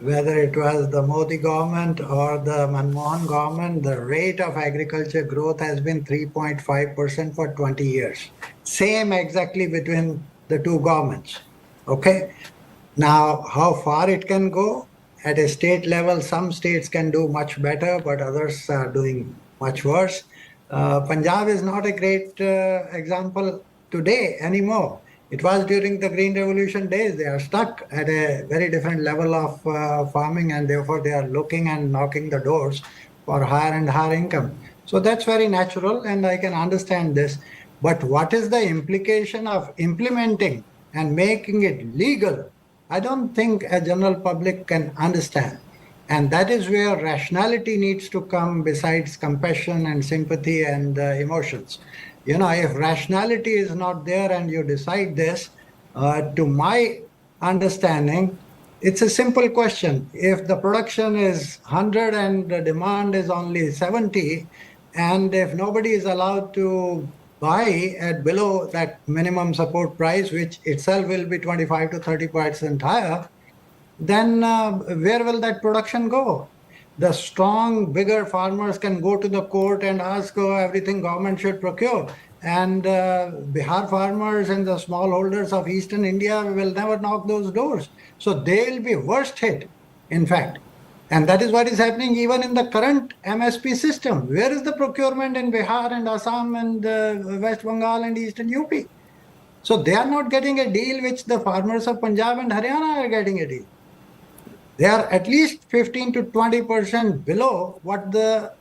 whether it was the Modi government or the Manmohan government, the rate of agriculture growth has been 3.5% for 20 years. Same exactly between the two governments. Okay. Now, how far it can go at a state level, some states can do much better, but others are doing much worse. Punjab is not a great example today anymore. It was during the Green Revolution days. They are stuck at a very different level of farming, and therefore they are looking and knocking the doors for higher and higher income. So that's very natural, and I can understand this. But what is the implication of implementing and making it legal? I don't think a general public can understand. And that is where rationality needs to come besides compassion and sympathy and emotions. You know, if rationality is not there and you decide this, to my understanding, it's a simple question. If the production is 100 and the demand is only 70, and if nobody is allowed to buy at below that minimum support price, which itself will be 25 to 30% higher, then where will that production go? The strong, bigger farmers can go to the court and ask everything government should procure. And Bihar farmers and the smallholders of Eastern India will never knock those doors. So they'll be worst hit, in fact. And that is what is happening even in the current MSP system. Where is the procurement in Bihar and Assam and West Bengal and Eastern UP? So they are not getting a deal which the farmers of Punjab and Haryana are getting a deal. They are at least 15 to 20% below what the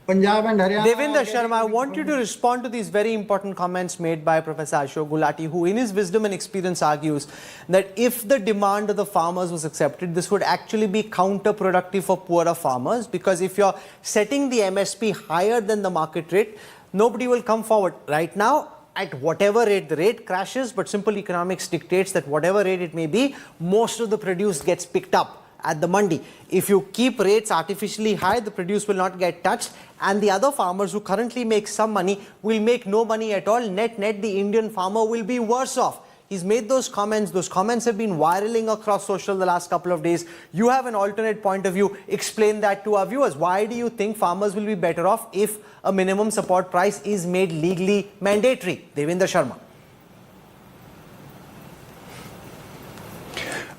Punjab and Haryana. Devendra Sharma, I want you to respond to these very important comments made by Professor Ashok Gulati, who in his wisdom and experience argues that if the demand of the farmers was accepted, this would actually be counterproductive for poorer farmers, because if you're setting the MSP higher than the market rate, nobody will come forward. Right now, at whatever rate, the rate crashes, but simple economics dictates that whatever rate it may be, most of the produce gets picked up at the mandi. If you keep rates artificially high, the produce will not get touched, and the other farmers who currently make some money will make no money at all. Net, the Indian farmer will be worse off. He's made those comments. Those comments have been viraling across social the last couple of days. You have an alternate point of view. Explain that to our viewers. Why do you think farmers will be better off if a minimum support price is made legally mandatory? Devendra Sharma.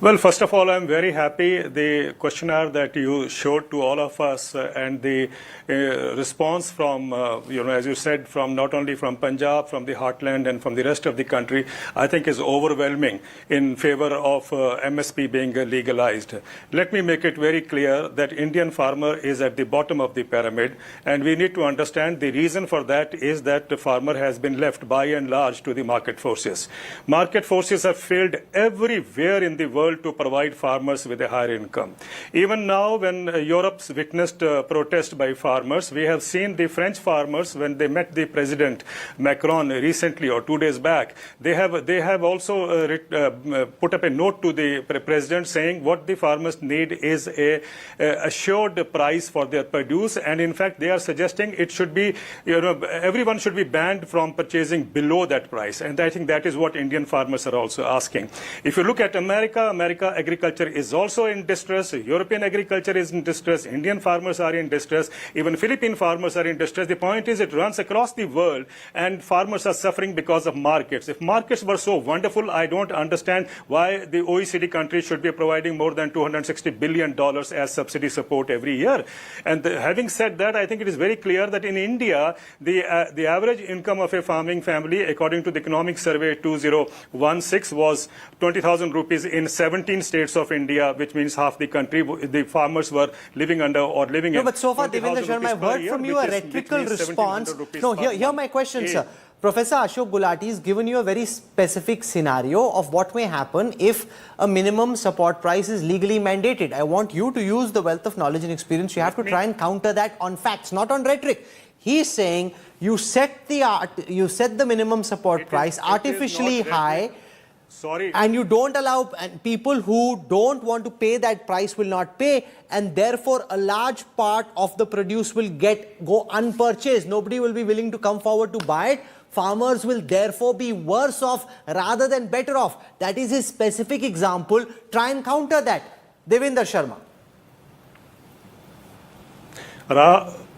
Well, first of all, I'm very happy the questionnaire that you showed to all of us and the response from, as you said, from not only from Punjab, from the heartland and from the rest of the country, I think is overwhelming in favor of MSP being legalized. Let me make it very clear that Indian farmer is at the bottom of the pyramid, and we need to understand the reason for that is that the farmer has been left by and large to the market forces. Market forces have failed everywhere in the world to provide farmers with a higher income. Even now, when Europe's witnessed protest by farmers, we have seen the French farmers, when they met the President Macron recently or 2 days back, they have also put up a note to the President saying what the farmers need is a assured price for their produce, and in fact they are suggesting it should be, everyone should be banned from purchasing below that price, and I think that is what Indian farmers are also asking. If you look at America agriculture is also in distress. European agriculture is in distress. Indian farmers are in distress. Even Philippine farmers are in distress. The point is it runs across the world, and farmers are suffering because of markets. If markets were so wonderful, I don't understand why the OECD countries should be providing more than $260 billion as subsidy support every year. And having said that, I think it is very clear that in India, the average income of a farming family, according to the Economic Survey 2016, was 20,000 rupees in 17 states of India, which means half the country. The farmers were living under or living in. No, but so far, Devendra Sharma, I've heard from you a rhetorical response. No, here my question, sir. Professor Ashok Gulati has given you a very specific scenario of what may happen if a minimum support price is legally mandated. I want you to use the wealth of knowledge and experience. You have to try and counter that on facts, not on rhetoric. He's saying you set the minimum support price artificially high. Sorry. And you don't allow, and people who don't want to pay that price will not pay, and therefore a large part of the produce will go unpurchased. Nobody will be willing to come forward to buy it. Farmers will therefore be worse off rather than better off. That is his specific example. Try and counter that. Devinder Sharma.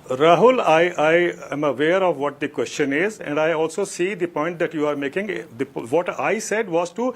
Rahul, I am aware of what the question is, and I also see the point that you are making. What I said was to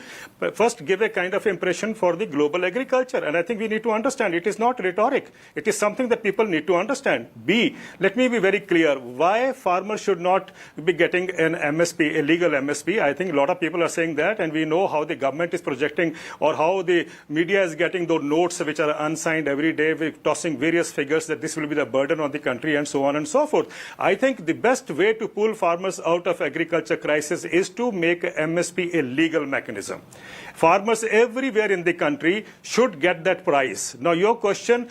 first give a kind of impression for the global agriculture, and I think we need to understand it is not rhetoric. It is something that people need to understand. B, let me be very clear. Why farmers should not be getting an MSP, a legal MSP? I think a lot of people are saying that, and we know how the government is projecting or how the media is getting those notes which are unsigned every day, tossing various figures that this will be the burden on the country and so on and so forth. I think the best way to pull farmers out of agriculture crisis is to make MSP a legal mechanism. Farmers everywhere in the country should get that price. Now, your question,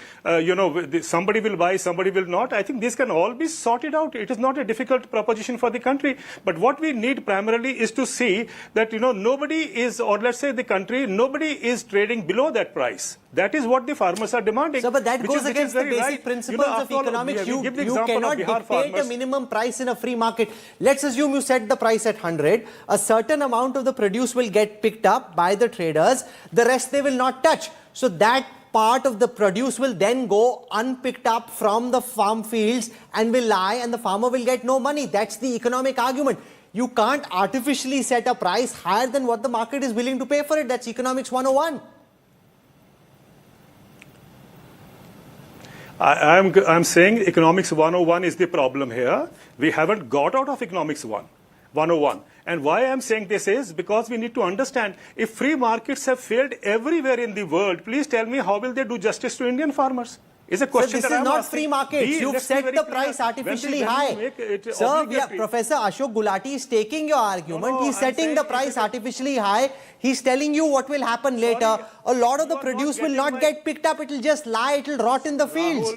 somebody will buy, somebody will not. I think this can all be sorted out. It is not a difficult proposition for the country. But what we need primarily is to see that, nobody is, or let's say the country, nobody is trading below that price. That is what the farmers are demanding. So, but that goes against the basic principles of economics. You cannot dictate a minimum price in a free market. Let's assume you set the price at 100. A certain amount of the produce will get picked up by the traders. The rest they will not touch. So that part of the produce will then go unpicked up from the farm fields and will lie, and the farmer will get no money. That's the economic argument. You can't artificially set a price higher than what the market is willing to pay for it. That's economics 101. I'm saying economics 101 is the problem here. We haven't got out of economics 101. And why I'm saying this is because we need to understand if free markets have failed everywhere in the world, please tell me how will they do justice to Indian farmers? Is a question so this is not free markets. You've set the price artificially high. Sir, Professor Ashok Gulati is taking your argument. He's setting the price artificially high. He's telling you what will happen later. A lot of the produce will not get picked up. It will just lie. It will rot in the fields.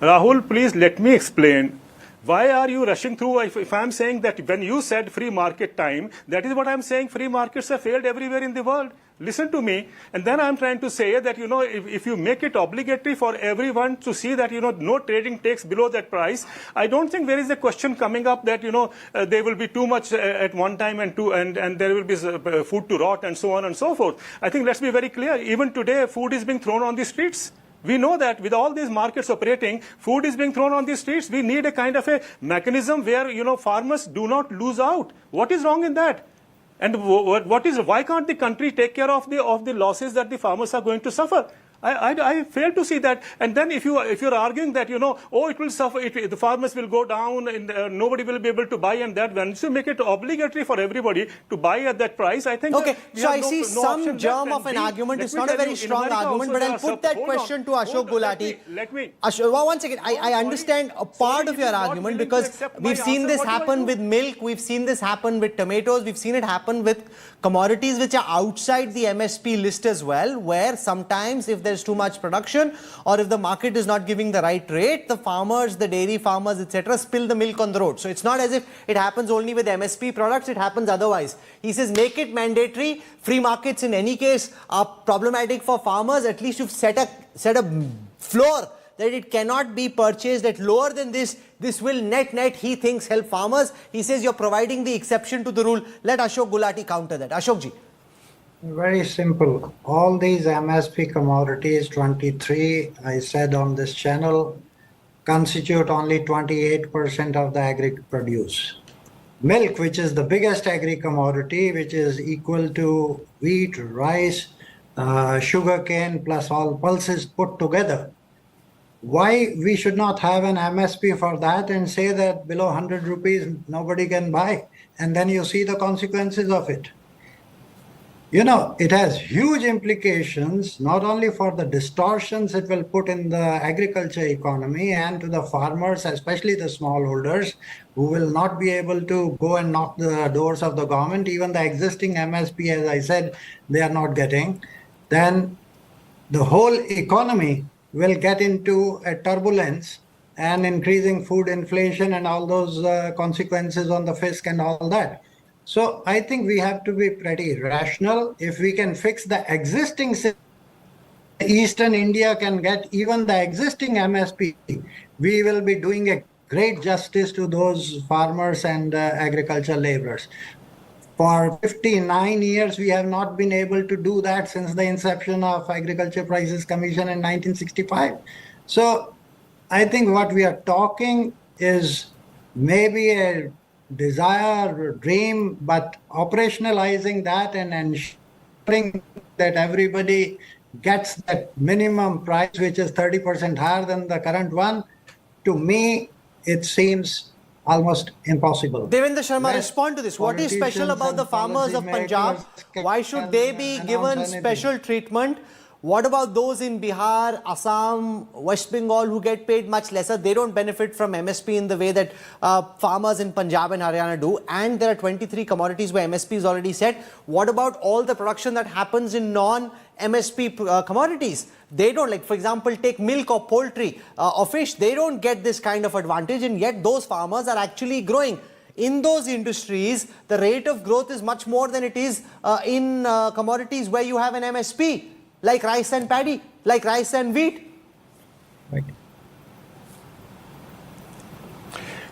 Rahul, please let me explain. Why are you rushing through? If I'm saying that when you said free market time, that is what I'm saying. Free markets have failed everywhere in the world. Listen to me. And then I'm trying to say that, if you make it obligatory for everyone to see that, no trading takes below that price, I don't think there is a question coming up that, there will be too much at one time and there will be food to rot and so on and so forth. I think let's be very clear. Even today, food is being thrown on the streets. We know that with all these markets operating, food is being thrown on the streets. We need a kind of a mechanism where, farmers do not lose out. What is wrong in that? And why can't the country take care of the losses that the farmers are going to suffer? I fail to see that. And then if you're arguing that, it will suffer, the farmers will go down and nobody will be able to buy, and that once you make it obligatory for everybody to buy at that price, I think. Okay, so I see some germ of an argument. It's not a very strong argument, but I'll put that question to Ashok Gulati. Let me. Ashok, one second. I understand a part of your argument because we've seen this happen with milk, we've seen this happen with tomatoes, we've seen it happen with commodities which are outside the MSP list as well, where sometimes if there's too much production or if the market is not giving the right rate, the farmers, the dairy farmers, etc., spill the milk on the road. So it's not as if it happens only with MSP products, it happens otherwise. He says make it mandatory. Free markets in any case are problematic for farmers. At least you've set a floor that it cannot be purchased at lower than this. This will net, he thinks, help farmers. He says you're providing the exception to the rule. Let Ashok Gulati counter that. Ashok ji. Very simple. All these MSP commodities, 23, I said on this channel, constitute only 28% of the agri produce. Milk, which is the biggest agri commodity, which is equal to wheat, rice, sugarcane, plus all pulses put together. Why we should not have an MSP for that and say that below 100 rupees nobody can buy, and then you see the consequences of it. It has huge implications, not only for the distortions it will put in the agriculture economy and to the farmers, especially the smallholders, who will not be able to go and knock the doors of the government. Even the existing MSP, as I said, they are not getting. Then the whole economy will get into a turbulence and increasing food inflation and all those consequences on the fisc and all that. So I think we have to be pretty rational. If we can fix the existing system, Eastern India can get even the existing MSP, we will be doing a great justice to those farmers and agricultural laborers. For 59 years, we have not been able to do that since the inception of Agriculture Prices Commission in 1965. So I think what we are talking is maybe a desire, or dream, but operationalizing that and ensuring that everybody gets that minimum price, which is 30% higher than the current one, to me, it seems almost impossible. Devendra Sharma, Let respond to this. What is special politicians about the and farmers of Punjab? policymakers Why should they be announce given anything. special treatment? What about those in Bihar, Assam, West Bengal who get paid much lesser? They don't benefit from MSP in the way that farmers in Punjab and Haryana do. And there are 23 commodities where MSP is already set. What about all the production that happens in non-MSP commodities? They don't, like for example, take milk or poultry or fish. They don't get this kind of advantage, and yet those farmers are actually growing. In those industries, the rate of growth is much more than it is in commodities where you have an MSP, like rice and paddy, like rice and wheat. Right.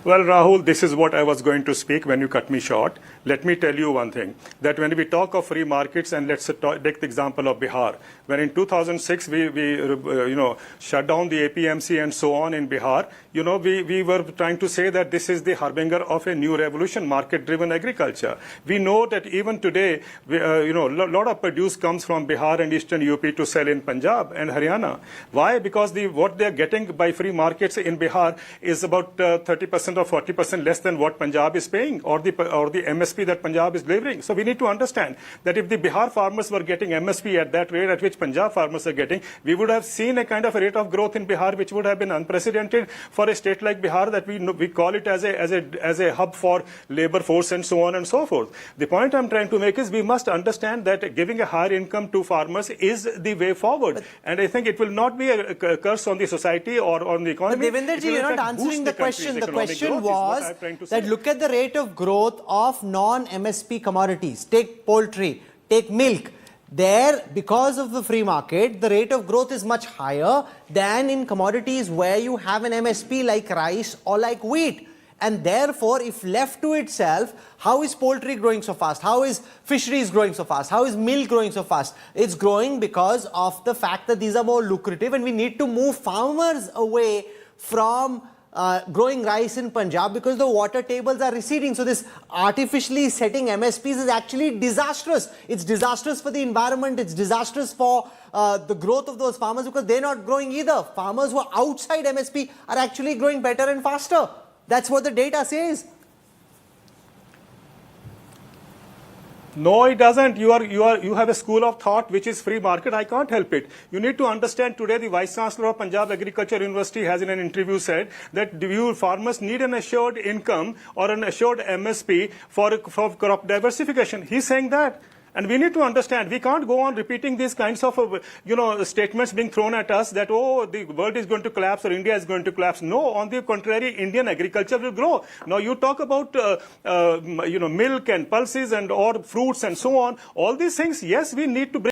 Well, Rahul, this is what I was going to speak when you cut me short. Let me tell you one thing, that when we talk of free markets, and let's take the example of Bihar, when in 2006 we shut down the APMC and so on in Bihar, we were trying to say that this is the harbinger of a new revolution, market-driven agriculture. We know that even today, a lot of produce comes from Bihar and Eastern UP to sell in Punjab and Haryana. Why? Because what they're getting by free markets in Bihar is about 30% or 40% less than what Punjab is paying, or the MSP that Punjab is delivering. So we need to understand that if the Bihar farmers were getting MSP at that rate at which Punjab farmers are getting, we would have seen a kind of a rate of growth in Bihar which would have been unprecedented for a state like Bihar, that we call it as a hub for labor force and so on and so forth. The point I'm trying to make is we must understand that giving a higher income to farmers is the way forward, and I think it will not be a curse on the society or on the economy. But Devendraji, you're not answering the question. The question was that look at the rate of growth of non-MSP commodities. Take poultry, take milk. There, because of the free market, the rate of growth is much higher than in commodities where you have an MSP like rice or like wheat. And therefore, if left to itself, how is poultry growing so fast? How is fisheries growing so fast? How is milk growing so fast? It's growing because of the fact that these are more lucrative, and we need to move farmers away from growing rice in Punjab because the water tables are receding. So this artificially setting MSPs is actually disastrous. It's disastrous for the environment. It's disastrous for the growth of those farmers because they're not growing either. Farmers who are outside MSP are actually growing better and faster. That's what the data says. No, it doesn't. You have a school of thought which is free market. I can't help it. You need to understand today the Vice Chancellor of Punjab Agriculture University has in an interview said that farmers need an assured income or an assured MSP for crop diversification. He's saying that. And we need to understand, we can't go on repeating these kinds of, statements being thrown at us that, oh, the world is going to collapse or India is going to collapse. No, on the contrary, Indian agriculture will grow. Now, you talk about, milk and pulses and or fruits and so on. All these things, yes, we need to bring